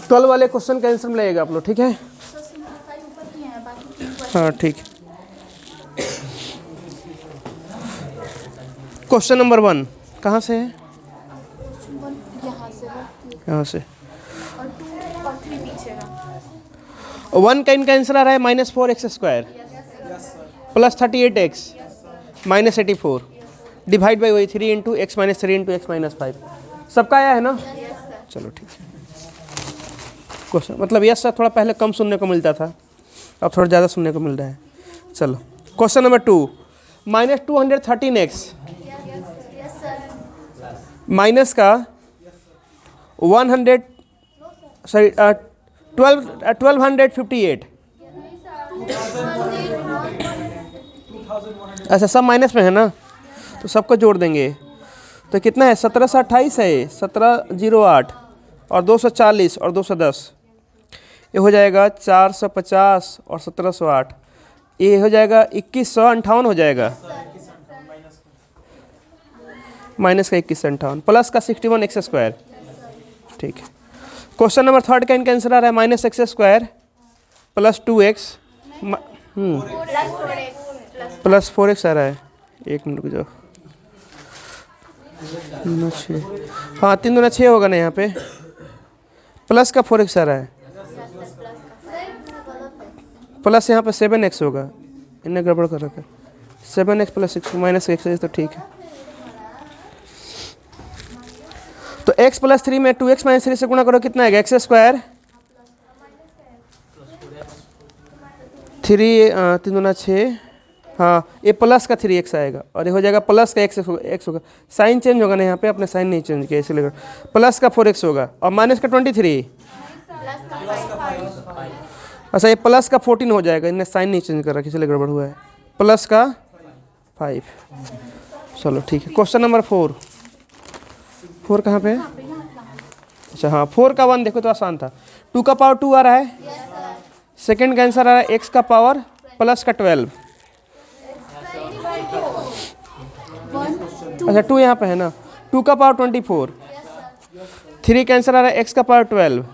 12 वाले क्वेश्चन का आंसर मिलेगा आप लोग, ठीक है। हाँ ठीक। क्वेश्चन नंबर 1 कहाँ से है? यहाँ से। 1 का इनका आंसर आ रहा है -4x² plus 38x -84 divide by वही 3 × x - 3 × x - 5। सबका आया है ना? चलो ठीक है। क्वेश्चन मतलब यस सर थोड़ा पहले कम सुनने को मिलता था, अब थोड़ा ज़्यादा सुनने को मिल रहा है। चलो क्वेश्चन नंबर 2 -213x माइनस का 1258। अच्छा सब माइनस में है ना, तो सबको जोड़ देंगे तो कितना है? 1728 है, 1708 और 240 और 210, ये हो जाएगा 450 और 1708, ये हो जाएगा 2158 हो जाएगा। माइनस का 2158 प्लस का 61x², ठीक है। क्वेश्चन नंबर 3 का इनका आंसर आ रहा है -x² plus 2x plus 4x आ रहा है। एक मिनट रुक जाओ, 6, हाँ 3 दूना 6 होगा ना यहाँ पे, प्लस का 4x आ रहा है, प्लस यहाँ पे 7x होगा, इन्हें गड़बड़ कर रखा है। 7x प्लस 6 माइनस x तो ठीक है। तो x प्लस 3 में 2x - 3 से गुणा करो, कितना आएगा? x² 3 3 दूना 6, हाँ ये प्लस का 3x आएगा और ये हो जाएगा प्लस का x होगा। साइन चेंज होगा ना यहाँ पे, अपने साइन नहीं चेंज किया इसलिए प्लस का 4x होगा और माइनस का 23। अच्छा ये प्लस का 14 हो जाएगा, इन्हें साइन नहीं चेंज कर रखा इसलिए गड़बड़ हुआ है। प्लस का 5। चलो ठीक है। क्वेश्चन नंबर 4 कहाँ पे है? अच्छा हाँ 4 का 1 देखो तो आसान था। 2 का पावर 2 आ रहा है, सेकंड का आंसर आ रहा है x का पावर प्लस का 12। अच्छा 2 यहाँ पे है ना, 2 का पावर 24, 3 का आंसर आ रहा है x का पावर 12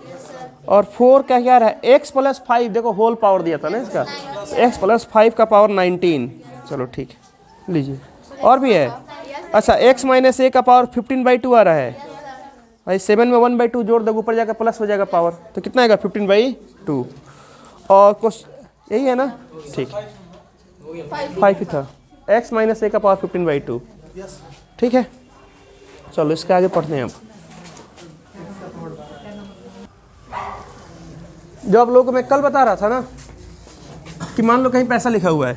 और 4 का क्या आ रहा है? x प्लस 5, देखो होल पावर दिया था ना इसका, x प्लस 5 का पावर 19। चलो ठीक है लीजिए, और भी है। अच्छा x - a का पावर 15/2 आ रहा है भाई, 7 में 1/2 जोड़ दो, ऊपर जाकर प्लस हो जाएगा पावर, तो कितना आएगा? 15/2। और कुछ यही है ना, ठीक 5 ही था, x - a का पावर 15/2, ठीक है। चलो इसके आगे पढ़ते हैं। अब जो आप लोगों को मैं कल बता रहा था ना कि मान लो कहीं पैसा लिखा हुआ है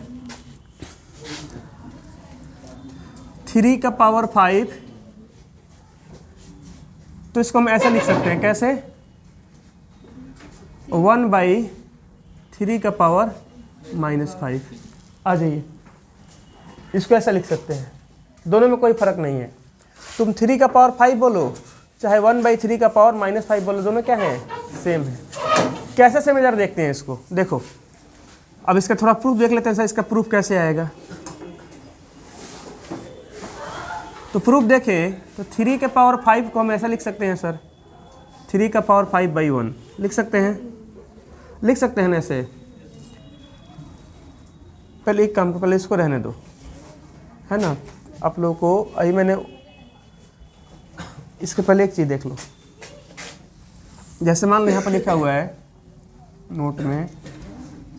3 का पावर 5, तो इसको हम ऐसा लिख सकते हैं, कैसे? 1/3 का पावर -5 आ जाइए, इसको ऐसा लिख सकते हैं। दोनों में कोई फर्क नहीं है, तुम 3 का पावर 5 बोलो चाहे 1/3 का पावर -5 बोलो, दोनों क्या है? सेम है। कैसे सेम है जरा देखते हैं इसको। देखो अब इसका थोड़ा प्रूफ देख लेते हैं सर, इसका प्रूफ कैसे आएगा। तो प्रूफ देखें तो 3 के पावर 5 को हम ऐसा लिख सकते हैं सर, 3 का पावर 5/1 लिख सकते हैं ना ऐसे। पहले एक काम को, पहले इसको रहने दो, है ना। आप लोगों को अभी मैंने इसके पहले एक चीज़ देख लो, जैसे मान लो यहाँ पर लिखा हुआ है नोट में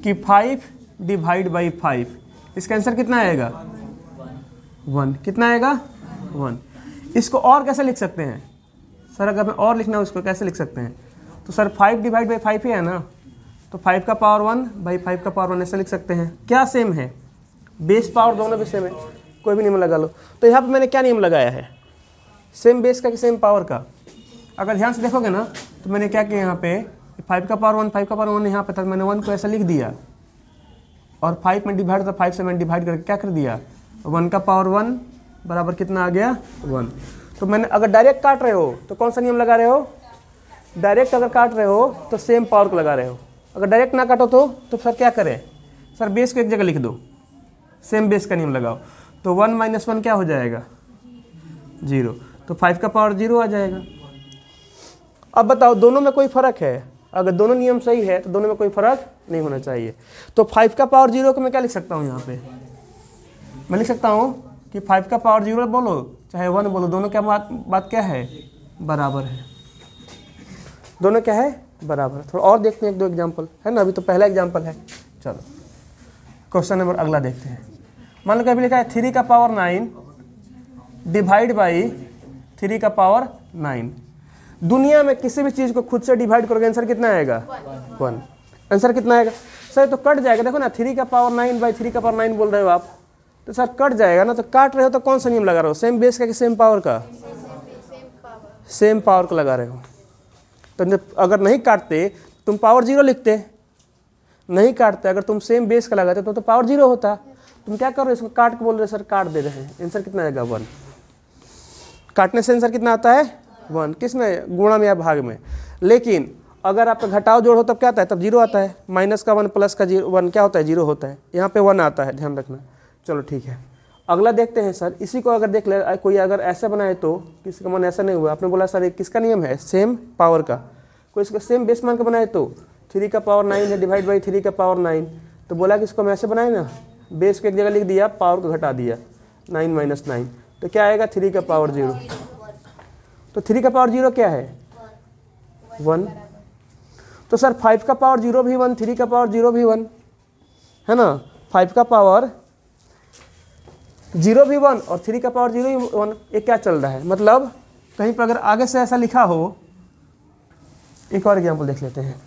कि 5/5, इसका आंसर कितना आएगा? 1। कितना आएगा? 1। इसको और कैसे लिख सकते हैं सर? अगर मैं और लिखना हो इसको कैसे लिख सकते हैं? तो सर 5/5 ही है ना, तो 5 का पावर 1/5 का पावर 1 ऐसे लिख सकते हैं। क्या सेम है? बेस पावर दोनों भी सेम है, कोई भी नियम लगा लो। तो यहाँ पे मैंने क्या नियम लगाया है? सेम बेस का कि सेम पावर का। अगर ध्यान से देखोगे ना तो मैंने क्या किया यहाँ पे, 5 का पावर 1 5 का पावर 1 यहाँ पे था, मैंने 1 को ऐसा लिख दिया और 5 में डिवाइड था, 5 से मैंने डिवाइड करके क्या कर दिया, 1 का पावर 1 बराबर कितना आ गया? 1। तो मैंने अगर डायरेक्ट काट रहे हो तो कौन सा नियम लगा रहे हो? डायरेक्ट अगर काट रहे हो तो सेम पावर को लगा रहे हो। अगर डायरेक्ट ना काटो तो सर क्या करें? सर बेस को एक जगह लिख दो, सेम बेस का नियम लगाओ, तो 1 - 1 क्या हो जाएगा? 0। तो 5 का पावर 0 आ जाएगा। अब बताओ दोनों में कोई फ़र्क है? अगर दोनों नियम सही है तो दोनों में कोई फ़र्क नहीं होना चाहिए। तो 5 का पावर 0 को मैं क्या लिख सकता हूँ यहाँ पे? मैं लिख सकता हूँ कि 5 का पावर 0 बोलो चाहे 1 बोलो, दोनों क्या बात क्या है? बराबर है। दोनों क्या है? बराबर। थोड़ा और देखते हैं, एक दो एग्जाम्पल है ना, अभी तो पहला एग्जाम्पल है। चलो क्वेश्चन नंबर अगला देखते हैं। मान लो कभी लिखा है 3 का पावर 9 डिवाइड बाई 3 का पावर 9। दुनिया में किसी भी चीज़ को खुद से डिवाइड करोगे आंसर कितना आएगा? 1। आंसर कितना आएगा? सर तो कट जाएगा, देखो ना 3 का पावर 9 बाई 3 का पावर 9 बोल रहे हो आप, तो सर कट जाएगा ना। तो काट रहे हो तो कौन सा नियम लगा रहे हो? सेम बेस का कि सेम पावर का? सेम पावर का लगा रहे हो। तो अगर नहीं काटते तुम पावर 0 लिखते, नहीं काटते अगर तुम सेम बेस का लगाते तो पावर 0 होता। तुम क्या कर रहे हो? इसको काट के बोल रहे सर काट दे रहे हैं। आंसर कितना आएगा? 1। काटने से आंसर कितना आता है? 1। किस में? गुणा में या भाग में। लेकिन अगर आपका घटाव जोड़ हो तब क्या आता है? तब 0 आता है। माइनस का 1 प्लस का 1 क्या होता है? 0 होता है। यहाँ पे 1 आता है, ध्यान रखना। चलो ठीक है, अगला देखते हैं सर। इसी को अगर देख ले कोई, अगर ऐसा बनाए तो किसी का मन ऐसा नहीं हुआ, आपने बोला सर एक किसका नियम है? सेम पावर का। कोई इसका सेम बेस मान के बनाए तो 3 का पावर 9 है डिवाइड बाई 3 का पावर 9, तो बोला कि इसको हम ऐसे बनाए ना, बेस को एक जगह लिख दिया, पावर को घटा दिया, 9 माइनस 9, तो क्या आएगा? 3 का पावर 0। तो 3 का पावर 0 क्या है? 1। तो सर 5 का पावर 0 भी 1, 3 का पावर 0 भी 1 है ना। 5 का पावर 0 भी 1 और 3 का पावर 0 भी 1। ये क्या चल रहा है? मतलब कहीं पर अगर आगे से ऐसा लिखा हो, एक और एग्जाम्पल देख लेते हैं।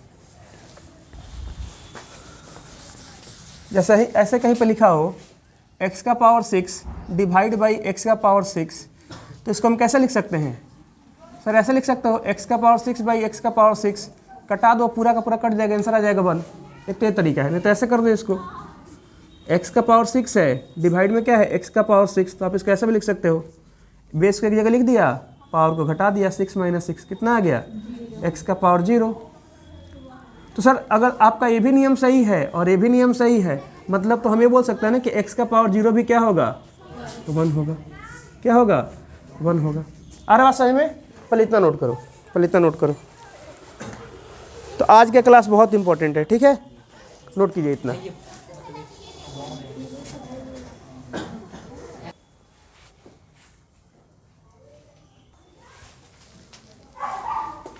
जैसे ही ऐसे कहीं पर लिखा हो x का पावर 6 डिवाइड बाई x का पावर 6, तो इसको हम कैसे लिख सकते हैं? सर ऐसे लिख सकते हो x का पावर 6 बाई x का पावर 6, कटा दो, पूरा का पूरा कट जाएगा, आंसर आ जाएगा 1। एक तो ये तरीका है, नहीं तो ऐसे कर दो इसको, x का पावर 6 है डिवाइड में क्या है? x का पावर 6, तो आप इसको ऐसे भी लिख सकते हो, बेस को एक जगह लिख दिया, पावर को घटा दिया, 6 माइनस 6 कितना आ गया? x का पावर 0। तो सर अगर आपका ये भी नियम सही है और ये भी नियम सही है, मतलब तो हम ये बोल सकते हैं ना कि x का पावर 0 भी क्या होगा? 1 होगा। क्या होगा? 1 होगा। आ रहा बात समझ में? पहले इतना नोट करो, पहले इतना नोट करो। तो आज का क्लास बहुत इंपॉर्टेंट है, ठीक है, नोट कीजिए इतना।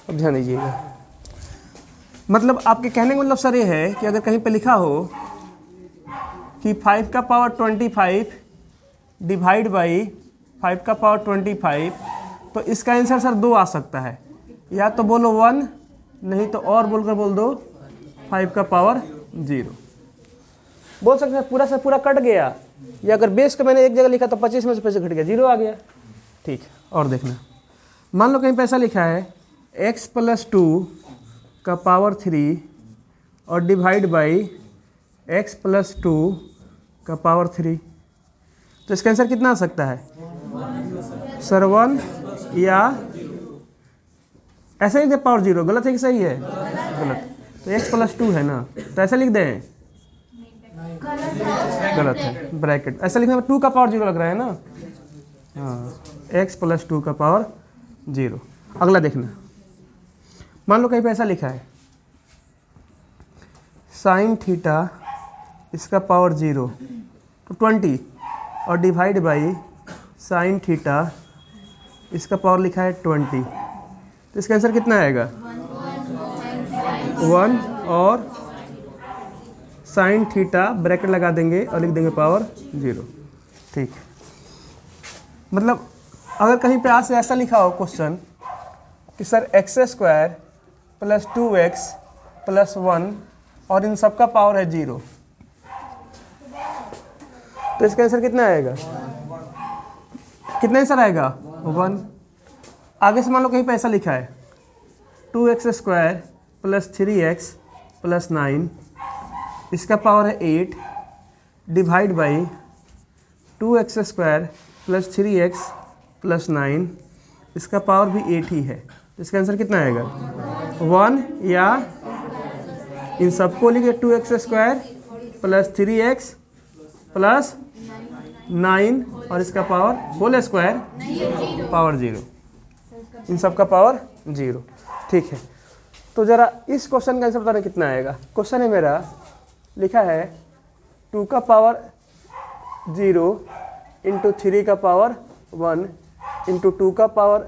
अब ध्यान दीजिएगा, मतलब आपके कहने का मतलब सर ये है कि अगर कहीं पे लिखा हो कि 5 का पावर 25 डिवाइड बाई 5 का पावर 25, तो इसका आंसर सर 2 आ सकता है। या तो बोलो 1, नहीं तो और बोलकर बोल दो 5 का पावर 0। बोल सकते हैं पूरा से पूरा कट गया, या अगर बेस का मैंने एक जगह लिखा तो 25 में से 25 घट गया, 0 आ गया। ठीक, और देखना, मान लो कहीं पे ऐसा लिखा है x प्लस 2 का पावर 3 और डिवाइड बाई x प्लस 2 का पावर 3, तो इसका आंसर कितना आ सकता है? सर 1, या ऐसे ही दे पावर 0। गलत है कि सही है? गलत। तो x प्लस 2 है ना, तो ऐसे लिख दें? गलत है, ब्रैकेट ऐसा लिखने में 2 का पावर 0 लग रहा है ना। हाँ, x प्लस 2 का पावर 0। अगला देखना, मान लो कहीं पे ऐसा लिखा है साइन थीटा इसका पावर 0 तो 20 और डिवाइड बाई साइन थीटा इसका पावर लिखा है 20, तो इसका आंसर कितना आएगा? 1 और साइन थीटा ब्रैकेट लगा देंगे और लिख देंगे पावर 0। ठीक, मतलब अगर कहीं पे आज से ऐसा लिखा हो क्वेश्चन कि sir x² plus 2x plus 1 और इन सब का पावर है 0, तो इसका आंसर कितना आएगा? कितना आंसर आएगा? 1। आगे से मान लो कहीं पे ऐसा लिखा है 2x² प्लस 3x प्लस 9 इसका पावर है 8 divide by 2x² plus 3x plus 9 इसका पावर भी 8 ही है, तो इसका आंसर कितना आएगा? 1, या इन सबको लिखे 2x² प्लस 3x प्लस 9 और इसका पावर होल स्क्वायर पावर 0, इन सब का पावर 0। ठीक है, तो ज़रा इस क्वेश्चन का आंसर बताना कितना आएगा। क्वेश्चन है मेरा, लिखा है 2 का पावर 0 इंटू 3 का पावर 1 इंटू 2 का पावर,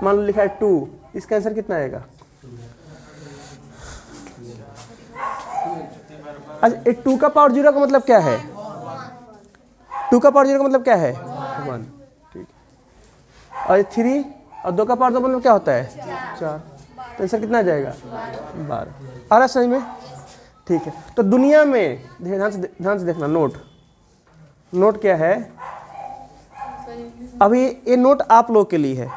मान लो लिखा है 2, इसका आंसर कितना आएगा। अच्छा, 2 का पावर 0 का मतलब क्या है, 2 का पावर 0 का मतलब क्या है 1, ठीक। और 3 और 2 का पावर 2 मतलब क्या होता है 4, तो आंसर कितना आ जाएगा 12। आ रहा सही में, ठीक है। तो दुनिया में ध्यान से देखना, नोट क्या है, अभी ये नोट आप लोग के लिए है,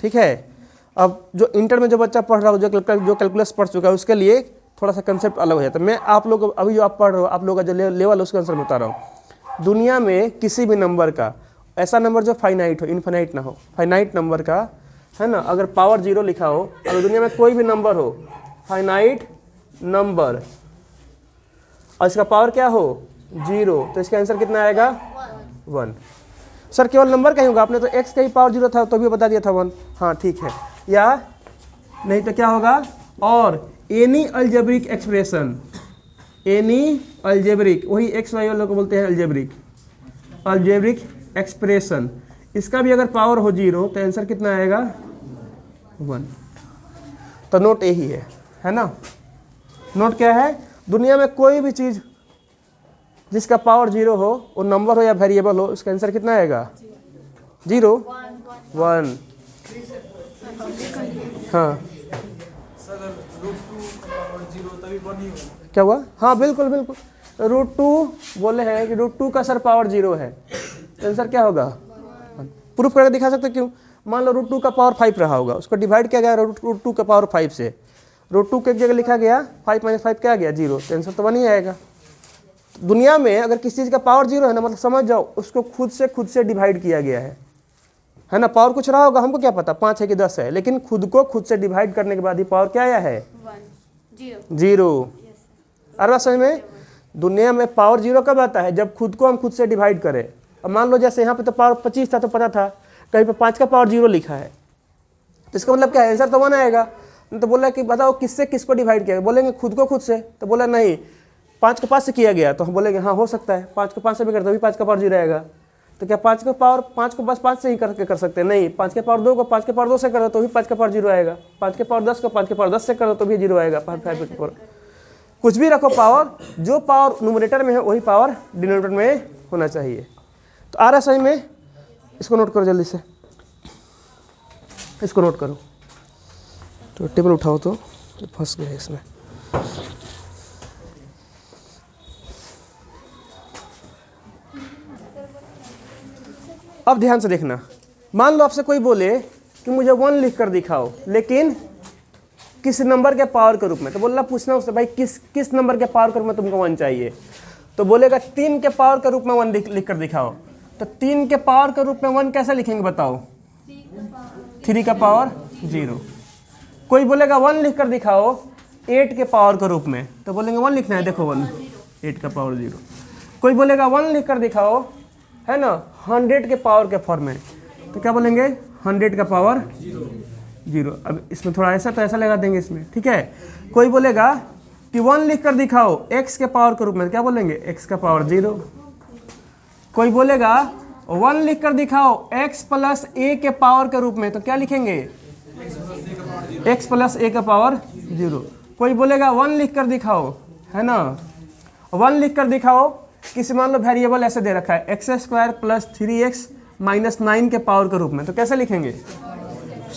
ठीक है। अब जो इंटर में जो बच्चा पढ़ रहा हो, जो कैलकुलस पढ़ चुका है, उसके लिए थोड़ा सा कंसेप्ट अलग हो जाता है। मैं आप लोग अभी जो आप पढ़ रहे हो, आप लोगों का जो लेवल है उसका आंसर बता रहा हूँ। दुनिया में किसी भी नंबर का, ऐसा नंबर जो फाइनाइट हो, इनफाइनाइट ना हो, फाइनाइट नंबर का, है ना, अगर पावर 0 लिखा हो, अगर दुनिया में कोई भी नंबर हो फाइनाइट नंबर और इसका पावर क्या हो 0, तो इसका आंसर कितना आएगा 1। सर केवल नंबर का ही होगा, आपने तो x का ही पावर 0 था तो भी बता दिया था 1, हाँ ठीक है। या नहीं तो क्या होगा, और any algebraic expression, any algebraic, वही एक्स वाई वालों को बोलते हैं अलजेब्रिक एक्सप्रेशन, इसका भी अगर पावर हो 0 तो आंसर कितना आएगा 1। तो नोट यही है ना। नोट क्या है, दुनिया में कोई भी चीज़ जिसका पावर 0 हो, वो नंबर हो या वेरिएबल हो, इसका आंसर कितना आएगा 0 1। हाँ क्या हुआ, हाँ बिल्कुल बिल्कुल, √2 बोले हैं कि √2 का सर पावर 0 है, तो आंसर क्या होगा, प्रूफ करके दिखा सकते क्यों। मान लो √2 का पावर 5 रहा होगा, उसको डिवाइड किया गया √2 का पावर 5 से, √2 के एक जगह लिखा गया 5 - 5 क्या आ गया 0, तो आंसर तो 1 ही आएगा। दुनिया में अगर किसी चीज़ का पावर 0 है ना, मतलब समझ जाओ उसको खुद से डिवाइड किया गया है ना। पावर कुछ रहा होगा, हमको क्या पता 5 है कि 10 है, लेकिन खुद को खुद से डिवाइड करने के बाद ही पावर क्या आया है 0। अरे समझ में, दुनिया में पावर 0 कब आता है, जब खुद को हम खुद से डिवाइड करें। अब मान लो जैसे यहाँ पे तो पावर 25 था तो पता था, कहीं पे 5 का पावर 0 लिखा है, तो इसका मतलब क्या है, आंसर तो 1 आएगा। तो बोला कि बताओ किससे किसको डिवाइड किया, बोलेंगे खुद को खुद से, तो बोला नहीं 5 को 5 से किया गया, तो हम बोलेंगे हाँ हो सकता है 5 को 5 से भी करते, तो भी 5 का पावर 0 आएगा। तो क्या 5 को बस 5 से ही कर सकते हैं, नहीं 5 के पावर 2 को 5 के पावर 2 से करो तो भी 5 का पावर 0 आएगा, 5 के पावर 10 को 5 के पावर 10 से करो तो भी 0 आएगा, 5 के पावर कुछ भी रखो पावर, जो पावर न्यूमरेटर में है वही पावर डिनोमिनेटर में होना चाहिए। तो आ रहा सही में, इसको नोट करो जल्दी से, इसको नोट करो। तो टेबल उठाओ तो फंस गए इसमें। अब ध्यान से देखना, मान लो आपसे कोई बोले कि मुझे 1 लिख कर दिखाओ, लेकिन किस नंबर के पावर के रूप में, तो बोलना पूछना उससे भाई किस नंबर के पावर के रूप में तुमको 1 चाहिए, तो बोलेगा 3 के पावर के रूप में 1 लिख कर दिखाओ। तो 3 के पावर के रूप में 1 कैसे लिखेंगे बताओ, 3 का पावर 0। कोई बोलेगा 1 लिख कर दिखाओ 8 के पावर के रूप में, तो बोलेंगे 1 लिखना है, देखो 1 8 का पावर 0। कोई बोलेगा 1 लिख कर दिखाओ, है ना, 100 के पावर के फॉर्म में, तो क्या बोलेंगे 100 का पावर 0। अब इसमें थोड़ा ऐसा तो ऐसा लगा देंगे इसमें, ठीक है। कोई बोलेगा कि 1 लिख कर दिखाओ x के पावर के रूप में, क्या बोलेंगे x का पावर 0। कोई बोलेगा 1 लिख कर दिखाओ x प्लस a के पावर के रूप में, तो क्या लिखेंगे x प्लस a का पावर 0। कोई बोलेगा 1 लिख कर दिखाओ, है ना, 1 लिख कर दिखाओ किसी मान लो वेरिएबल ऐसे दे रखा है x² प्लस 3x माइनस 9 के पावर के रूप में, तो कैसे लिखेंगे,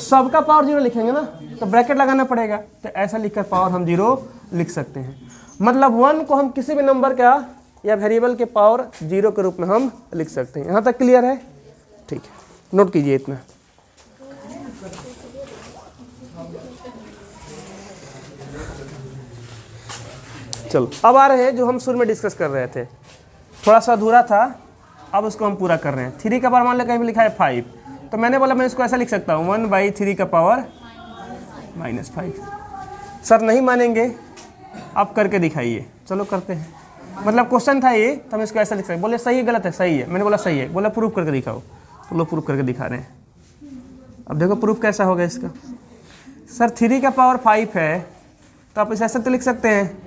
सबका पावर 0 लिखेंगे ना, तो ब्रैकेट लगाना पड़ेगा, तो ऐसा लिखकर पावर हम 0 लिख सकते हैं। मतलब 1 को हम किसी भी नंबर का या वेरिएबल के पावर 0 के रूप में हम लिख सकते हैं। यहाँ तक क्लियर है, ठीक है, नोट कीजिए इतना। चलो अब आ रहे हैं जो हम शुरू में डिस्कस कर रहे थे, थोड़ा सा अधूरा था, अब उसको हम पूरा कर रहे हैं। 3 का पावर मान लो कहीं भी लिखा है 5, तो मैंने बोला मैं इसको ऐसा लिख सकता हूँ 1/3 का पावर -5। सर नहीं मानेंगे, आप करके दिखाइए, चलो करते हैं। मतलब क्वेश्चन था ये, तो हम इसको ऐसा लिख सकते, बोले सही है गलत है, सही है, मैंने बोला सही है, बोला प्रूफ करके दिखाओ, तो लोग प्रूफ करके दिखा रहे हैं। अब देखो प्रूफ कैसा होगा इसका। सर 3 का पावर 5 है, तो आप इसे ऐसे तो लिख सकते हैं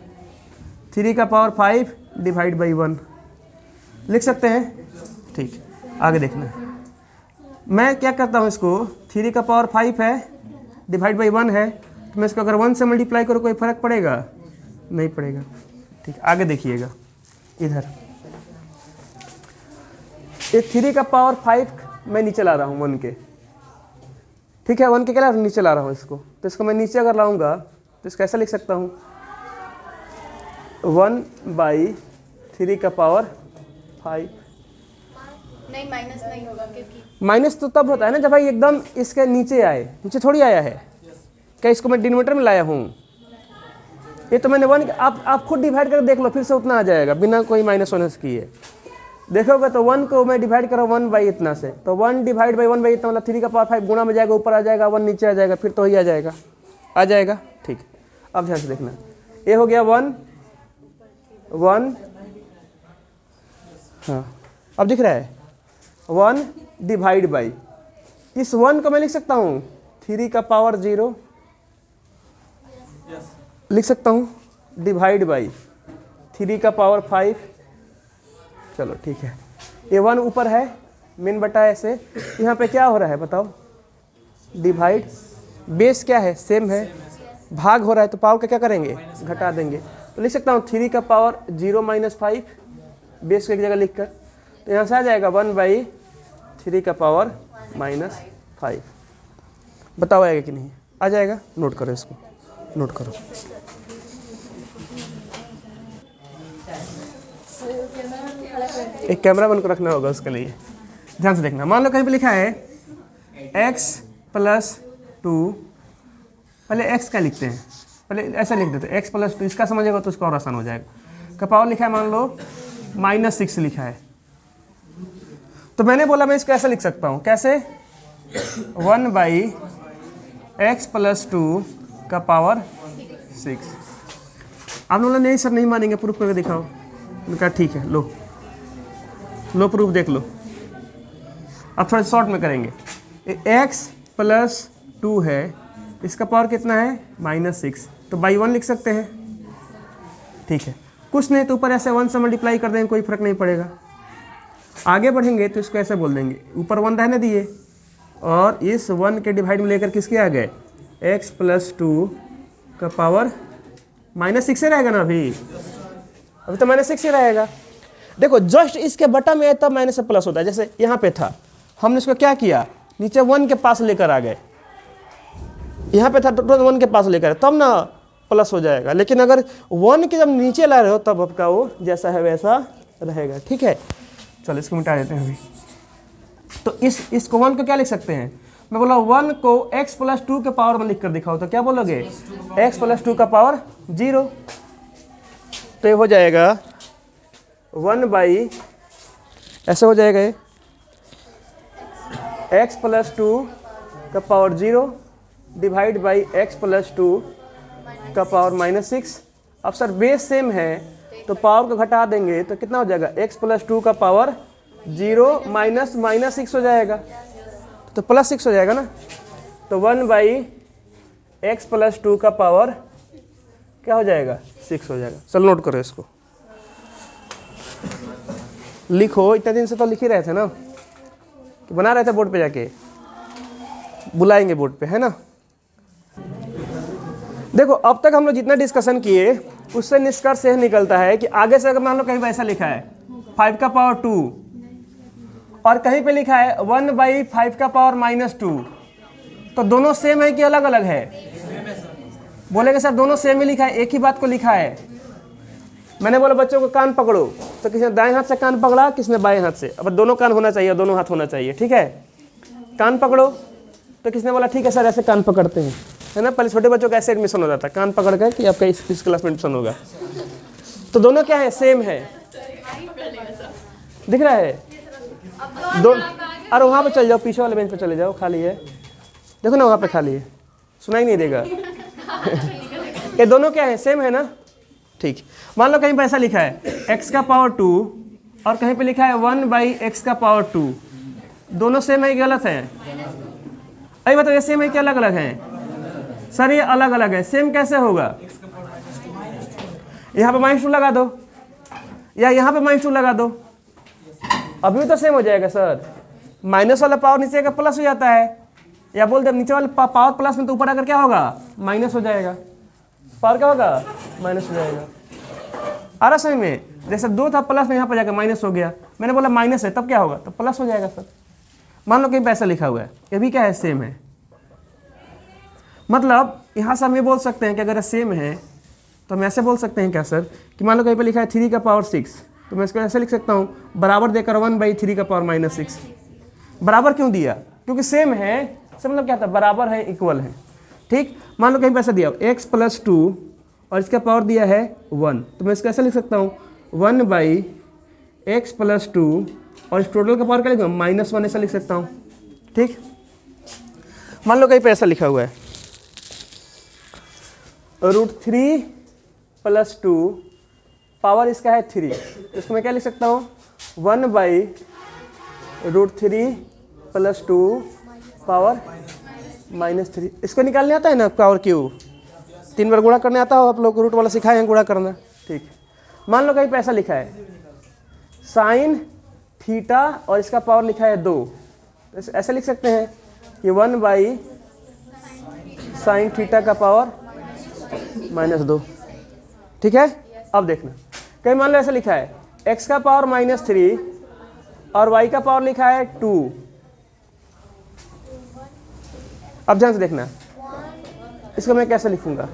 3 का पावर 5 डिवाइड बाई 1 लिख सकते हैं। ठीक, आगे देखना। मैं क्या करता हूँ इसको, 3 का पावर 5 है डिवाइड बाई 1 है, तो मैं इसको अगर 1 से मल्टीप्लाई करूँ कोई फ़र्क पड़ेगा? नहीं पड़ेगा। ठीक, आगे देखिएगा इधर, ये 3 का पावर 5 मैं नीचे ला रहा हूँ 1 के, ठीक है, 1 के क्या नीचे ला रहा हूँ इसको, तो इसको मैं नीचे अगर लाऊंगा तो इसको ऐसा लिख सकता हूँ 1/3 का पावर 5। नहीं, माइनस नहीं होगा क्योंकि माइनस तो तब होता है ना जब भाई एकदम इसके नीचे आए, नीचे थोड़ी आया है। क्या इसको मैं डिनोमिनेटर में लाया हूँ? ये तो मैंने 1, आप खुद डिवाइड करके देख लो, फिर से उतना आ जाएगा बिना कोई माइनस वाइनस किए। देखोगे तो 1 को मैं डिवाइड करा 1 बाई इतना से, तो 1 डिवाइड बाई 1 बाई इतना मतलब 3 का पावर 5 गुणा में जाएगा, ऊपर आ जाएगा, 1 नीचे आ जाएगा, फिर तो ही आ जाएगा। ठीक, अब ध्यान से देखना, ये हो गया 1 1, हाँ अब दिख रहा है 1 डिवाइड बाई, इस 1 को मैं लिख सकता हूँ 3 का पावर 0 लिख सकता हूँ, डिवाइड बाई 3 का पावर 5। चलो ठीक है, ये 1 ऊपर है, min बटा ऐसे, यहाँ पे क्या हो रहा है बताओ? डिवाइड, बेस क्या है? सेम है, भाग हो रहा है तो पावर का क्या करेंगे? घटा देंगे। तो लिख सकता हूँ 3 का पावर 0 - 5 बेस को एक जगह लिख कर, तो यहाँ से आ जाएगा 1/3 का पावर -5। बताओ आएगा कि नहीं? आ जाएगा। नोट करो इसको, नोट करो। एक कैमरा बंद कर रखना होगा उसके लिए, ध्यान से देखना। मान लो कहीं पे लिखा है x + 2, पहले x का लिखते हैं, पहले ऐसा लिख देते हैं x + 2, इसका समझेगा तो उसका और आसान हो जाएगा। का पावर लिखा है मान लो -6 लिखा है, तो मैंने बोला मैं इसको ऐसा लिख सकता हूँ, कैसे? 1/x + 2 का पावर 6। आप लोग नहीं सर नहीं मानेंगे, प्रूफ करके दिखाओ। उनका ठीक है, लो प्रूफ देख लो। अब थोड़ा शॉर्ट में करेंगे। x + 2 है, इसका पावर कितना है? -6, तो बाई 1 लिख सकते हैं। ठीक है, कुछ नहीं तो ऊपर ऐसे 1 से मल्टीप्लाई कर देंगे, कोई फर्क नहीं पड़ेगा। आगे बढ़ेंगे तो इसको ऐसे बोल देंगे, ऊपर 1 रहने दिए और इस 1 के डिवाइड में लेकर किसके आ गए? x + 2 का पावर -6 से रहेगा ना, अभी तो -6 ही रहेगा। देखो जस्ट इसके बटा में है तब माइनस से प्लस होता है, जैसे यहाँ पे था, हमने इसको क्या किया? नीचे 1 के पास लेकर आ गए, यहाँ पे था तो 1 के पास लेकर तब ना प्लस हो जाएगा। लेकिन अगर 1 के जब नीचे ला रहे हो तब आपका वो जैसा है वैसा रहेगा। ठीक है, चलो इसको मिटा देते हैं अभी। तो इसको 1 को क्या लिख सकते हैं? मैं बोला 1 को x + 2 के पावर में लिख कर दिखाओ, तो क्या बोलोगे? x + 2 का पावर 0, तो ये हो जाएगा 1/ ऐसे हो जाएगा ये x + 2 का पावर 0 डिवाइड बाई x + 2 का पावर -6। अब सर बेस सेम है तो पावर को घटा देंगे तो कितना हो जाएगा? x + 2 का पावर 0 - -6 हो जाएगा, तो +6 हो जाएगा ना। तो 1/x + 2 का पावर क्या हो जाएगा? 6 हो जाएगा। चलो नोट करो इसको, लिखो। इतने दिन से तो लिख ही रहे थे ना, तो बना रहे थे बोर्ड पे जाके, बुलाएंगे बोर्ड पे, है ना। देखो अब तक हम लोग जितना डिस्कशन किए उससे निष्कर्ष यह निकलता है कि आगे से अगर मान लो कहीं पे ऐसा लिखा है 5 का पावर 2 और कहीं पे लिखा है 1/5 का पावर -2, तो दोनों सेम है कि अलग अलग है? बोलेंगे सर दोनों सेम ही लिखा है, एक ही बात को लिखा है। मैंने बोला बच्चों को कान पकड़ो, तो किसी ने दाएं हाथ से कान पकड़ा, किसने बाएं हाथ से। अब दोनों कान होना चाहिए, दोनों हाथ होना चाहिए, ठीक है। कान पकड़ो, तो किसने बोला ठीक है सर ऐसे कान पकड़ते हैं, है ना। पहले छोटे बच्चों का ऐसे एडमिशन हो जाता है, कान पकड़ कर कि आपका इस क्लास में एडमिशन होगा। तो दोनों क्या है? सेम है, दिख रहा है दोनों। अरे वहाँ पे चल जाओ, पीछे वाले बेंच पे चले जाओ, खाली है, देखो ना वहाँ पे खाली है, सुनाई नहीं देगा। ये दोनों क्या है? सेम है ना। ठीक, मान लो कहीं पर ऐसा लिखा है x का पावर 2 और कहीं पे लिखा है 1/x का पावर 2, दोनों सेम है, गलत है? अरे बताओ ये सेम है कि अलग अलग हैं? सर ये अलग अलग है। सेम कैसे होगा? यहाँ पे -2 लगा दो या यहाँ पे -2 लगा दो, अभी तो सेम हो जाएगा सर। माइनस वाला पावर नीचे का प्लस हो जाता है, या बोल दे नीचे वाला पावर प्लस में तो ऊपर आकर क्या होगा? माइनस हो जाएगा। पावर क्या होगा? माइनस हो जाएगा। आ रहा समझ में? जैसे 2 था प्लस में, यहाँ पर जाकर माइनस हो गया। मैंने बोला माइनस है तब क्या होगा? तो प्लस हो जाएगा सर। मान लो कहीं पैसा लिखा हुआ है, ये भी क्या है? सेम है। मतलब यहाँ से हम ये बोल सकते हैं कि अगर सेम है तो हम ऐसे बोल सकते हैं क्या सर कि मान लो कहीं पे लिखा है 3 का पावर 6, तो मैं इसको ऐसे लिख सकता हूँ बराबर देकर 1/3 का पावर -6। बराबर क्यों दिया? क्योंकि सेम है। से मतलब क्या था? बराबर है, इक्वल है। ठीक। मान लो कहीं पैसा दिया x + 2 और इसका पावर दिया है 1, तो मैं इसको ऐसे लिख सकता हूँ 1/x + 2 और इस टोटल का पावर क्या लिखूँगा? -1 ऐसा लिख सकता हूँ। ठीक। मान लो कहीं पे ऐसा लिखा हुआ है √3 + 2 पावर इसका है 3, तो इसको मैं क्या लिख सकता हूँ? 1/√3 + 2 पावर -3। इसको निकालने आता है ना पावर क्यू? 3 बार गुणा करने आता हो आप लोग को, रूट वाला सिखाए हैं गुणा करना। ठीक। मान लो कहीं पैसा लिखा है sin थीटा और इसका पावर लिखा है 2, ऐसे लिख सकते हैं कि 1/sin थीटा का पावर -2। ठीक है। अब देखना कहीं मान लो ऐसा लिखा है x का पावर -3 और y का पावर लिखा है 2। अब ध्यान से देखना, इसको मैं कैसे लिखूंगा?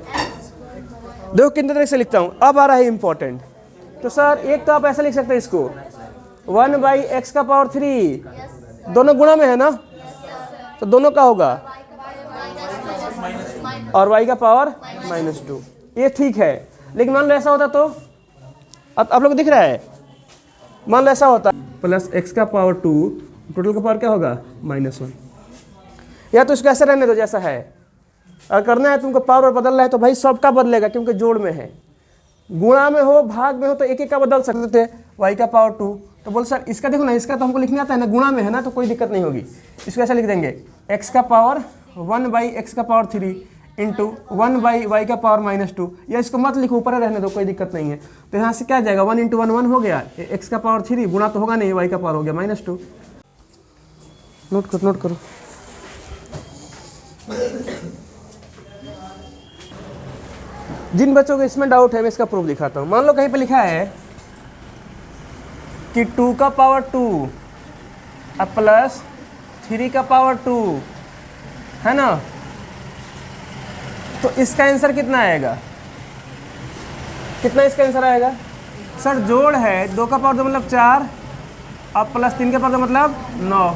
देखो कितने तरह से लिखता हूं। अब आ रहा है इंपॉर्टेंट। तो सर एक तो आप ऐसे लिख सकते हैं इसको 1/x का पावर 3, दोनों गुणा में है ना, तो दोनों का होगा और y का पावर -2। ये ठीक है। लेकिन मान लो ऐसा होता तो अब आप लोग दिख रहा है, मान लो ऐसा होता +x का पावर 2, टोटल का पावर क्या होगा? -1। या तो इसको ऐसे रहने दो जैसा है। अगर करना है तुमको पावर बदलना है तो भाई सबका बदलेगा, क्योंकि जोड़ में है। गुणा में हो, भाग में हो तो एक एक का बदल सकते थे। y का पावर 2, तो बोल सर इसका देखो ना, इसका तो हमको लिखने आता है ना, गुणा में है ना, तो कोई दिक्कत नहीं होगी। इसको ऐसा लिख देंगे x का पावर 1/x का पावर 3 इंटू 1/y का पावर -2, या इसको मत लिखो, ऊपर रहने दो, कोई दिक्कत नहीं है। तो यहाँ से क्या जाएगा? 1 × 1 1 हो गया, x का पावर 3 गुणा तो होगा नहीं, y का पावर हो गया -2। नोट करो। जिन बच्चों को इसमें डाउट है मैं इसका प्रूफ दिखाता हूँ। मान लो कहीं पे लिखा है कि 2 का पावर 2 प्लस 3 का पावर 2 है ना, तो इसका आंसर कितना आएगा? कितना इसका आंसर आएगा? सर जोड़ है, 2 का पावर 2 मतलब 4 और प्लस 3 का पावर 2 मतलब 9,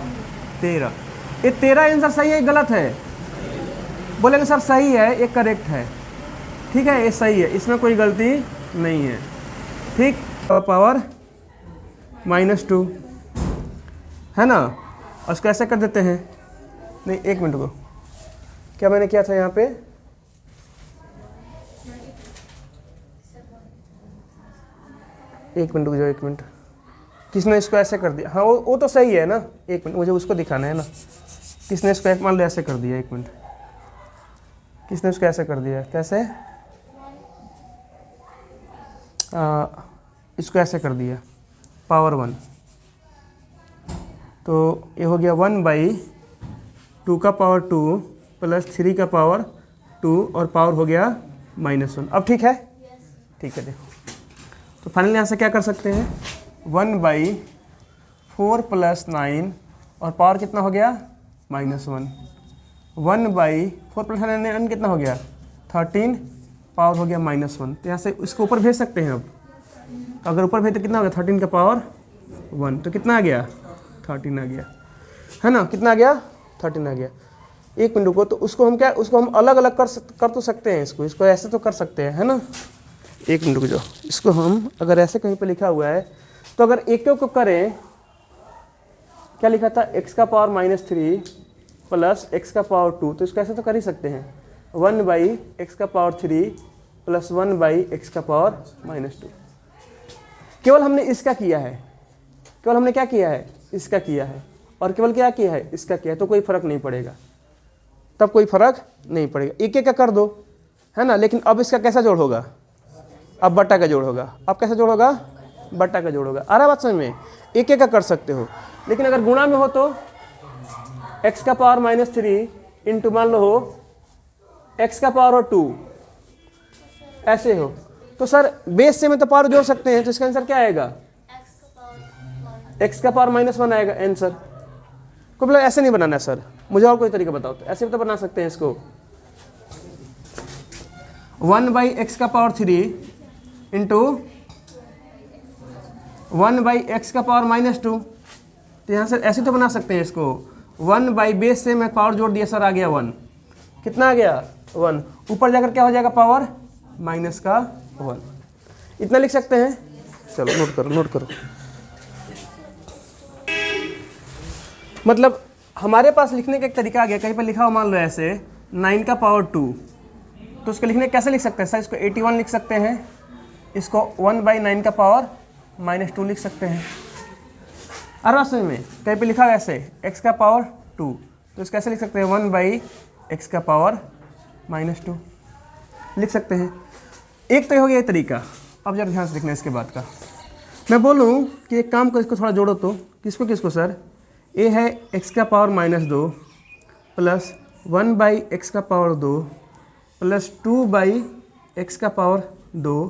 13। ये 13 आंसर सही है गलत है? बोलेंगे सर सही है, ये करेक्ट है। ठीक है, ये सही है, इसमें कोई गलती नहीं है। ठीक। पावर -2 है ना, और उसको ऐसे कर देते हैं। नहीं, 1 मिनट को, क्या मैंने किया था यहाँ पे? एक मिनट, किसने इसको ऐसे कर दिया? हाँ वो तो सही है ना। 1 मिनट, मुझे उसको दिखाना है ना। किसने इसको मान लो ऐसे कर दिया? 1 मिनट, किसने उसको ऐसे कर दिया? कैसे? इसको ऐसे कर दिया पावर 1, तो ये हो गया 1/2 का पावर 2 प्लस 3 का पावर 2 और पावर हो गया -1। अब ठीक है? ठीक है। देखो तो फाइनली यहाँ से क्या कर सकते हैं? 1/4 + 9 और पावर कितना हो गया? -1। 1/4 + 9 कितना हो गया? 13, पावर हो गया -1। तो यहाँ से इसको ऊपर भेज सकते हैं। अब अगर ऊपर भेज तो कितना हो गया? 13 का पावर 1, तो कितना आ गया? 13 आ गया, है ना। कितना आ गया? 13 आ गया। 1 मिनट को, तो उसको हम क्या, उसको हम अलग अलग कर तो सकते हैं। इसको ऐसे तो कर सकते हैं, है ना। 1 मिनट को, जो इसको हम अगर ऐसे कहीं पे लिखा हुआ है तो अगर एक को करें, क्या लिखा था? x का पावर -3 प्लस x का पावर 2, तो इसको ऐसे तो कर ही सकते हैं 1/x का पावर 3 प्लस 1/x का पावर -2। केवल हमने इसका किया है, केवल हमने क्या किया है? इसका किया है, और केवल क्या किया है? इसका किया है, तो कोई फर्क नहीं पड़ेगा। तब कोई फर्क नहीं पड़ेगा। एक एक का कर दो, है ना। लेकिन अब इसका कैसा जोड़ होगा, अब बट्टा का जोड़ होगा। अब कैसा जोड़ होगा, बट्टा का जोड़ होगा। आ रहा बात समझ में, एक एक का कर सकते हो। लेकिन अगर गुणा में हो तो x का पावर -3 इंटू मान लो हो x का पावर 2, ऐसे हो तो सर बेस से में तो पावर जोड़ सकते हैं, तो इसका आंसर क्या आएगा, x का पावर -1 आएगा आंसर। को मतलब ऐसे नहीं बनाना है सर, मुझे और कोई तरीका बताओ। तो ऐसे भी तो बना सकते हैं इसको, 1/x का पावर 3 इंटू 1/x का पावर -2। तो यहाँ से ऐसे तो बना सकते हैं इसको, 1 बेस से मैं पावर जोड़ दिया सर, आ गया 1। कितना आ गया 1, ऊपर जाकर क्या हो जाएगा पावर -1। इतना लिख सकते हैं। चलो नोट करो नोट करो। मतलब हमारे पास लिखने का एक तरीका आ गया, कहीं पर लिखा हो मान लो ऐसे 9 का पावर 2, तो उसको लिखने कैसे लिख सकते हैं सर, इसको 81 लिख सकते हैं, इसको 1/9 का पावर -2 लिख सकते हैं। अरे समझ में, कहीं पे लिखा है ऐसे x का पावर 2, तो इसको कैसे लिख सकते हैं, 1/x का पावर -2 लिख सकते हैं। एक तो हो गया ये तरीका। अब जरा ध्यान से लिखना इसके बाद का। मैं बोलूँ कि एक काम को इसको थोड़ा जोड़ो तो, किसको किसको सर, ये है x का पावर -2 प्लस 1/x का पावर 2 प्लस 2/x का पावर 2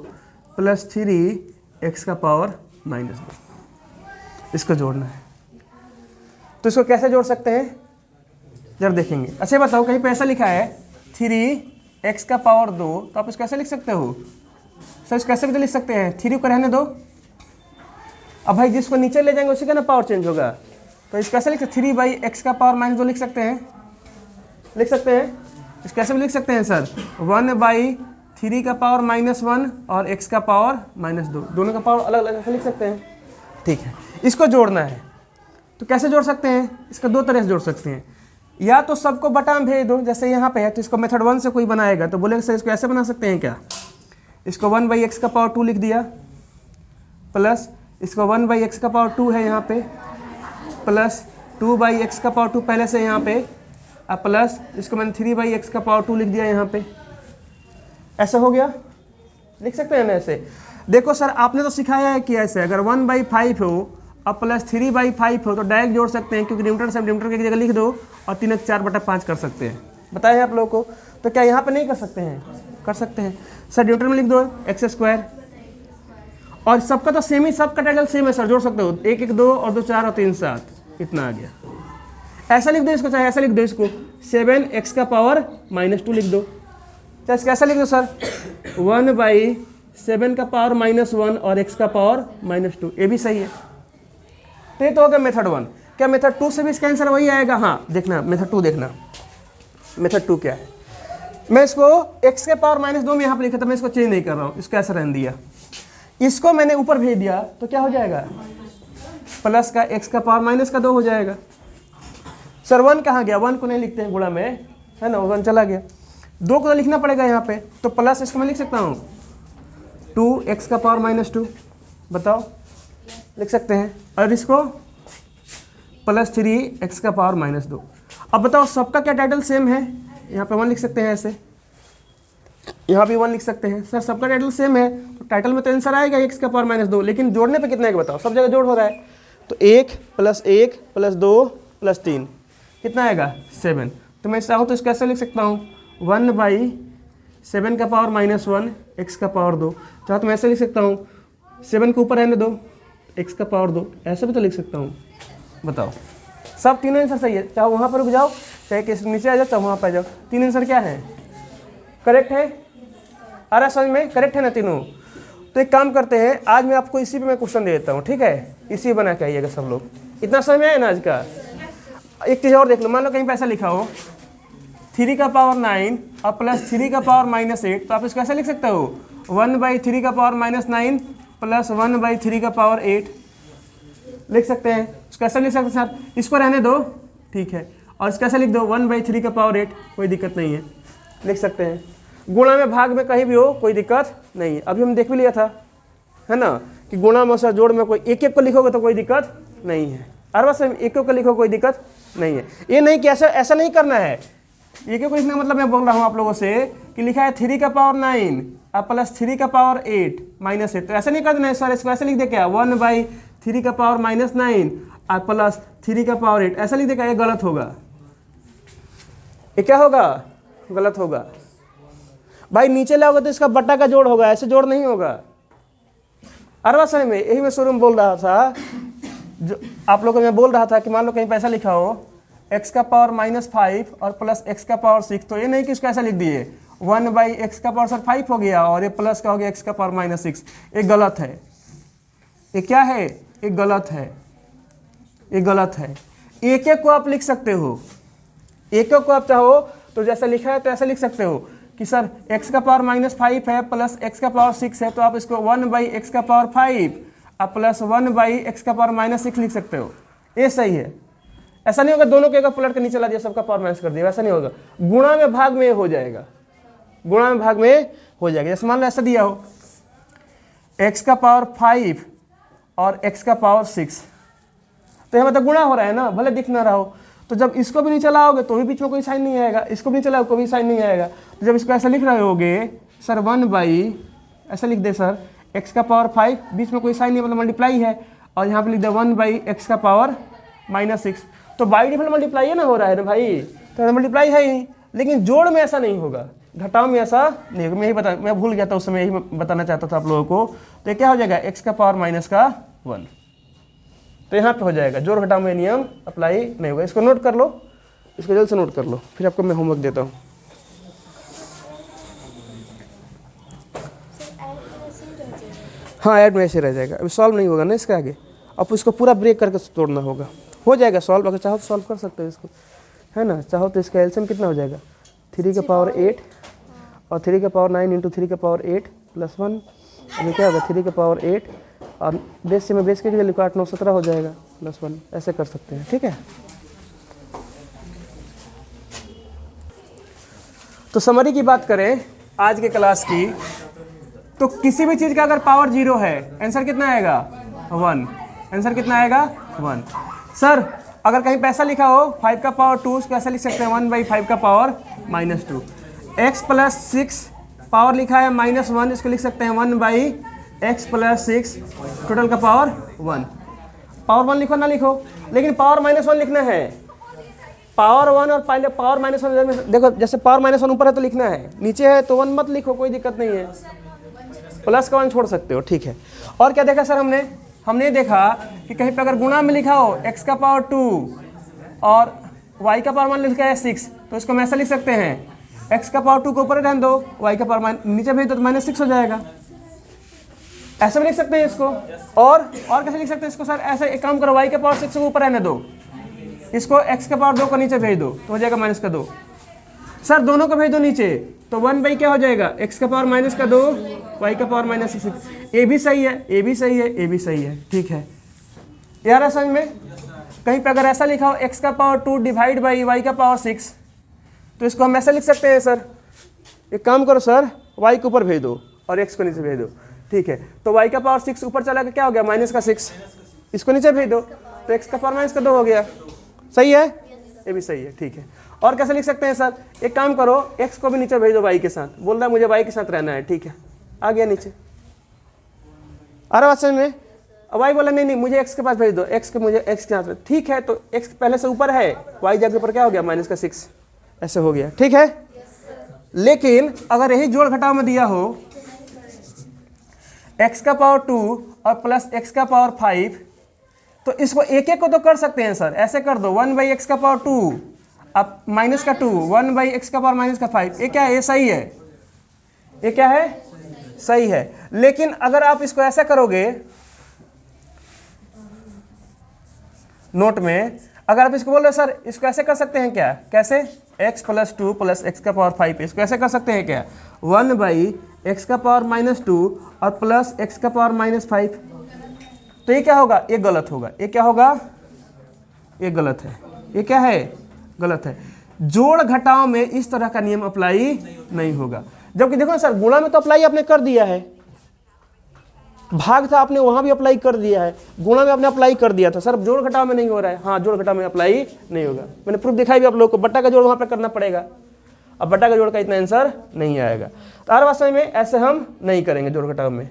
प्लस 3x का पावर -2, इसको जोड़ना है। तो इसको कैसे जोड़ सकते हैं जरा देखेंगे। अच्छा बताओ, कहीं पे ऐसा लिखा है 3x का पावर 2, तो आप इसको कैसे लिख सकते हो सर, इसको कैसे भी तो लिख सकते हैं, 3 को रहने दो। अब भाई जिसको नीचे ले जाएंगे उसी का ना पावर चेंज होगा, तो इसको कैसे लिख सकते, 3/x का पावर -2 लिख सकते हैं, लिख सकते हैं। इसको कैसे भी लिख सकते हैं सर, 1/3 का पावर -1 और x का पावर -2, दोनों का पावर अलग अलग ऐसे लिख सकते हैं। ठीक है, इसको जोड़ना है तो कैसे जोड़ सकते हैं, इसका दो तरह से जोड़ सकते हैं। या तो सबको बटा में भेज दो, जैसे यहाँ पे है, तो इसको मेथड 1 से कोई बनाएगा तो बोलेगा सर इसको ऐसे बना सकते हैं क्या, इसको 1/x का पावर 2 लिख दिया, प्लस इसको 1/x का पावर 2 है यहाँ पे, प्लस 2/x का पावर 2 पहले से यहाँ पे, अब प्लस इसको मैंने 3/x का पावर 2 लिख दिया यहाँ पे। ऐसा हो गया, लिख सकते हैं ना ऐसे। देखो सर आपने तो सिखाया है कि ऐसे अगर 1/5 हो और प्लस 3/5 हो तो डायरेक्ट जोड़ सकते हैं, क्योंकि डिनोमिनेटर से डिनोमिनेटर की जगह लिख दो और 3 4/5 कर सकते हैं, बताया है आप लोगों को। तो क्या यहाँ पे नहीं कर सकते हैं, कर सकते हैं सर। डिनोमिनेटर में लिख दो x², और सबका तो सेम ही, सबका टाइटल सेम है सर, जोड़ सकते हो 1 1 2 और 2 4 और 3 7, इतना आ गया। ऐसा लिख दो इसको, चाहे ऐसा लिख दो इसको, 7x का पावर -2 लिख दो, चाहे कैसा लिख दो सर, 1/7 का पावर -1 और x का पावर -2, ये भी सही है। तो ये तो होगा मेथड 1। क्या मेथड 2 से भी इसका आंसर वही आएगा, हाँ देखना मेथड 2 देखना, मेथड 2 क्या है। मैं इसको x के पावर -2 में यहाँ पर लिखा था, मैं इसको चेंज नहीं कर रहा हूँ, इसका ऐसा रहने दिया। इसको मैंने ऊपर भेज दिया तो क्या हो जाएगा, प्लस का x का पावर -2 हो जाएगा। सर 1 कहाँ गया, 1 को नहीं लिखते हैं गुणा में, है ना, 1 चला गया। 2 को तो लिखना पड़ेगा यहाँ पे, तो प्लस इसको मैं लिख सकता हूँ 2x का पावर -2, बताओ लिख सकते हैं, और इसको प्लस 3x का पावर -2। अब बताओ सबका क्या टाइटल सेम है, यहाँ पे 1 लिख सकते हैं ऐसे, यहाँ भी 1 लिख सकते हैं। सर सबका टाइटल सेम है तो टाइटल में तो आंसर आएगा x का पावर -2, लेकिन जोड़ने पे कितना है बताओ, सब जगह जोड़ हो रहा है, तो 1 + 1 + 2 + 3 कितना आएगा 7। तो मैं चाहूँ तो इसको कैसे लिख सकता हूँ, 1/7 का पावर -1 x का पावर 2, चाहे तो मैं ऐसे लिख सकता हूँ 7 के ऊपर रहने दो x का पावर 2, ऐसे भी तो लिख सकता हूँ। बताओ सब तीनों आंसर सही है, चाहे वहाँ पर रुक जाओ, चाहे किस नीचे आ जाओ, चाहे वहाँ पर आ जाओ, तीन आंसर क्या है, करेक्ट है। अरे समझ में करेक्ट है ना तीनों। तो एक काम करते हैं, आज मैं आपको इसी पे मैं क्वेश्चन दे देता हूँ, ठीक है, इसी बना के आइएगा सब लोग। इतना समझ में आया ना आज का। एक चीज़ और देख लो, मान लो कहीं पे ऐसा लिखा हो 3 का पावर 9 और प्लस 3 का पावर -8, तो आप इसको ऐसा लिख सकते हो 1/3 का पावर -9 प्लस 1/3 का पावर 8 लिख सकते हैं। इसको ऐसा लिख सकते हैं सर, इसको रहने दो, ठीक है, और इसको ऐसा लिख दो 1/3 का पावर 8, कोई दिक्कत नहीं है, लिख सकते हैं। गुणा में भाग में कहीं भी हो कोई दिक्कत नहीं है, अभी हम देख भी लिया था, है ना, कि गुणा में सर जोड़ में कोई एक एक को लिखोगे तो कोई दिक्कत नहीं है, और बस एक एक को लिखो कोई दिक्कत नहीं है। ये नहीं कि ऐसा नहीं करना है, ये क्यों लिखने का मतलब मैं बोल रहा हूँ आप लोगों से कि लिखा है 3 का पावर 9 और प्लस 3 का पावर 8 माइनस 8, तो ऐसा नहीं कर देना है सर, इसको ऐसे लिख दे क्या 1/3 का पावर -9 और प्लस 3 का पावर 8, ऐसा लिख दे क्या? ये गलत होगा। ये क्या होगा? गलत होगा भाई। नीचे लाओगे तो इसका बट्टा का जोड़ होगा, ऐसे जोड़ नहीं होगा। अरे बात समझ में, यही मैं शुरू में बोल रहा था, जो आप लोगों को मैं बोल रहा था कि मान लो कहीं पैसा लिखा हो x का पावर -5 और प्लस x का पावर 6, तो ये नहीं कि इसको ऐसा लिख दिए 1/x का पावर सर 5 हो गया और ये प्लस का हो गया x का पावर -6, ये गलत है। ये क्या है? ये गलत है, ये गलत है। एक एक को आप लिख सकते हो, एक एक को आप चाहो तो जैसा लिखा है तो ऐसा लिख सकते हो कि सर x का पावर -5 है प्लस x का पावर 6 है, तो आप इसको 1/x का पावर 5 और प्लस 1/x का पावर -6 लिख सकते हो। ये सही है। ऐसा नहीं होगा दोनों के पलट के नीचे ला दिया, सबका पावर माइनस कर दिया, ऐसा नहीं होगा। गुणा में भाग में हो जाएगा, गुणा में भाग में हो जाएगा। जैसे मान लो ऐसा दिया हो x का पावर 5 और x का पावर 6, तो यह मतलब गुणा हो रहा है ना, भले दिख ना रहा हो। तो जब इसको भी नीचे लाओगे तो भी बीच में कोई साइन नहीं आएगा, इसको भी नीचे लाओगे कोई साइन नहीं आएगा। तो जब इसको ऐसा लिख रहे होगे सर 1/ ऐसा लिख दे सर x का पावर 5, बीच में कोई साइन नहीं, मतलब मल्टीप्लाई है, और यहाँ पे लिख दे 1/x का पावर -6, तो बाई डिफॉल्ट मल्टीप्लाई है ना हो रहा है ना भाई, तो मल्टीप्लाई है ही। लेकिन जोड़ में ऐसा नहीं होगा, घटाव में ऐसा नहीं होगा। मैं भूल गया था उस समय, यही बताना चाहता था आप लोगों को। तो क्या हो जाएगा? x का पावर -1, तो यहाँ पे हो जाएगा। जोड़ घटाव में नियम अप्लाई नहीं होगा। इसको नोट कर लो, इसको जल्द से नोट कर लो, फिर आपको मैं होमवर्क देता हूँ। हाँ, ऐड में ऐसे रह जाएगा, अभी सॉल्व नहीं होगा ना इसके आगे, अब इसको पूरा ब्रेक करके तोड़ना होगा। हो जाएगा सॉल्व, अगर चाहो तो सॉल्व कर सकते हो इसको, है ना। चाहो तो इसका एलसीएम कितना हो जाएगा? 3 का पावर 8 और 3 का पावर 9 इंटू 3 का पावर 8 प्लस 1, अभी क्या होगा? 3 का पावर 8 और बेस से मैं बेस के लिए लिखा 8 9 17 हो जाएगा प्लस 1, ऐसे कर सकते हैं, ठीक है। तो समरी की बात करें आज के क्लास की, तो किसी भी चीज़ का अगर पावर 0 है, आंसर कितना आएगा? 1। आंसर कितना आएगा? 1। सर अगर कहीं पैसा लिखा हो 5 का पावर 2, उसको ऐसा लिख सकते हैं 1/5 का पावर -2। x प्लस 6 पावर लिखा है -1, इसको लिख सकते हैं 1/x प्लस 6 टोटल का पावर 1। पावर 1 लिखो ना लिखो, लेकिन पावर -1 लिखना है। पावर 1 और पहले पावर -1 देखो, जैसे पावर -1 ऊपर है तो लिखना है, नीचे है तो 1 मत लिखो, कोई दिक्कत नहीं है, प्लस का 1 छोड़ सकते हो, ठीक है। और क्या देखा सर हमने देखा कि कहीं पर अगर गुणा में लिखा हो x का पावर 2 और y का पावर 1 लिखा है 6, तो इसको हम ऐसा लिख सकते हैं x का पावर 2 को ऊपर रहने दो, y का पावर नीचे भेज दो तो -6 हो जाएगा। ऐसे भी लिख सकते हैं इसको। और कैसे लिख सकते हैं इसको सर? ऐसे एक काम करो, y का पावर 6 को ऊपर रहने दो, इसको x का पावर 2 को नीचे भेज दो तो हो जाएगा -2। सर दोनों को भेज दो नीचे, तो 1/ क्या हो जाएगा? x का पावर -2 y का पावर -6। ये भी सही है, ये भी सही है, ये भी सही है, ठीक है यार। समझ में कहीं पे अगर ऐसा लिखा हो x का पावर 2 डिवाइड बाई y का पावर 6, तो इसको हम ऐसा लिख सकते हैं सर, एक काम करो सर, y के ऊपर भेज दो और x को नीचे भेज दो, ठीक है। तो y का पावर 6 ऊपर चला के क्या हो गया? -6, इसको नीचे भेज दो तो x का पावर -2 हो गया। सही है, ये भी सही है, ठीक है। और कैसे लिख सकते हैं सर? एक काम करो, x को भी नीचे भेज दो y के साथ, बोल रहा है मुझे y के साथ रहना है, ठीक है, आ गया नीचे। अरे बात समझ में? अब y बोला नहीं मुझे x के पास भेज दो, x के मुझे x के साथ, ठीक है। तो x पहले से ऊपर है, y जगह ऊपर क्या हो गया? -6, ऐसे हो गया, ठीक है। लेकिन अगर यही जोड़ घटाव में दिया हो x का पावर 2 और प्लस x का पावर 5, तो इसको एक एक को तो कर सकते हैं सर, ऐसे कर दो 1/x का पावर 2 अब -2 1/x का पावर -5, ये क्या है? ये सही है, ये क्या है? सही है। लेकिन अगर आप इसको ऐसा करोगे नोट में, अगर आप इसको बोल रहे सर इसको ऐसे कर सकते हैं क्या? कैसे? x प्लस 2 प्लस x का पावर 5, इसको ऐसे कर सकते हैं क्या? 1/x का पावर -2 और प्लस x का पावर -5, तो ये क्या होगा? ये गलत होगा। ये क्या होगा? ये गलत है। ये क्या है? गलत है। जोड़ घटाव में इस तरह का नियम अप्लाई नहीं होगा। जबकि देखो ना सर, गुणा में तो अप्लाई आपने कर दिया है, भाग था आपने वहां भी अप्लाई कर दिया है, गुणा में आपने अप्लाई कर दिया था सर, जोड़ घटाव में नहीं हो रहा है। हाँ, जोड़ घटाव में अप्लाई नहीं होगा। मैंने प्रूफ दिखाई भी आप लोगों को, बट्टा का जोड़ वहां पे करना पड़ेगा, अब बटा का जोड़ का इतना आंसर नहीं आएगा। तो हर भाषा में ऐसे हम नहीं करेंगे जोड़ घटाव में।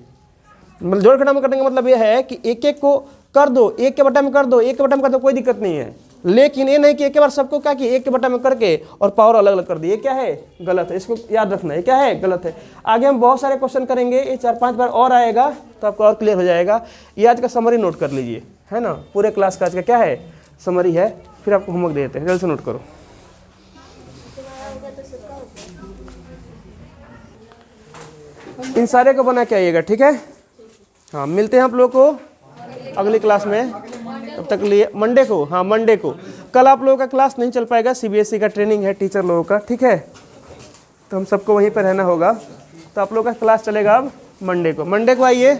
मतलब जोड़ घटाव में करने का मतलब यह है कि एक एक को कर दो, एक के बटा में कर दो, एक के बटा में कर दो, कोई दिक्कत नहीं है। लेकिन ये नहीं कि एक के बार सबको क्या कि एक के बटा में करके और पावर अलग अलग कर दिए, ये क्या है? गलत है। इसको याद रखना, ये क्या है? गलत है। आगे हम बहुत सारे क्वेश्चन करेंगे, ये 4-5 बार और आएगा तो आपको और क्लियर हो जाएगा। ये आज का समरी नोट कर लीजिए, है ना। पूरे क्लास का आज का क्या है? समरी है। फिर आपको होमवर्क देते हैं, जल्द से नोट करो। इन सारे को बना के आइएगा, ठीक है। हाँ, मिलते हैं आप लोगों को अगली क्लास में। तब तक लिए मंडे को, हाँ मंडे को। कल आप लोगों का क्लास नहीं चल पाएगा, सीबीएसई का ट्रेनिंग है टीचर लोगों का, ठीक है। तो हम सबको वहीं पर रहना होगा। तो आप लोगों का क्लास चलेगा अब मंडे को। मंडे को आइए।